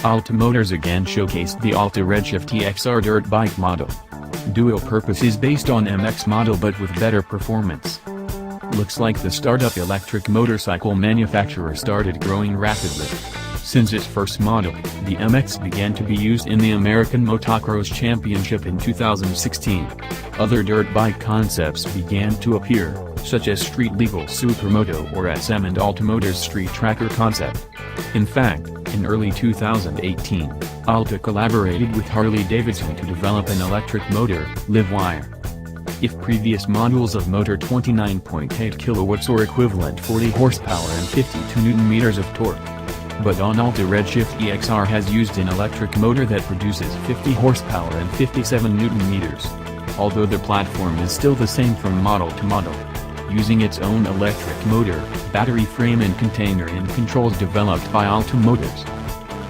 Alta Motors again showcased the Alta Redshift EXR dirt bike model. Dual purpose is based on MX model but with better performance. Looks like the startup electric motorcycle manufacturer started growing rapidly. Since its first model, the MX began to be used in the American Motocross Championship in 2016. Other dirt bike concepts began to appear, such as Street Legal Supermoto or SM and Alta Motors Street Tracker concept. In fact, in early 2018, Alta collaborated with Harley-Davidson to develop an electric motor, Livewire. If previous models of motor 29.8 kilowatts or equivalent 40 horsepower and 52 Nm of torque. But on Alta Redshift EXR has used an electric motor that produces 50 horsepower and 57 Nm. Although the platform is still the same from model to model. Using its own electric motor, battery frame and container and controls developed by Alta Motors.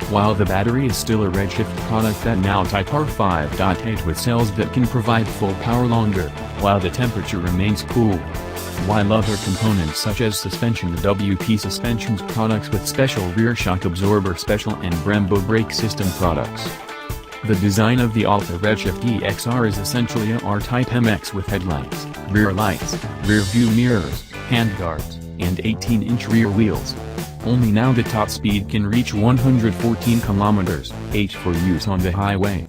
While the battery is still a Redshift product that now Type R5.8 with cells that can provide full power longer, while the temperature remains cool. While other components such as suspension WP suspensions products with special rear shock absorber special and Brembo brake system products. The design of the Alta Redshift EXR is essentially a R-Type MX with headlights, rear lights, rear view mirrors, handguards, and 18-inch rear wheels. Only now the top speed can reach 114 km/h for use on the highway.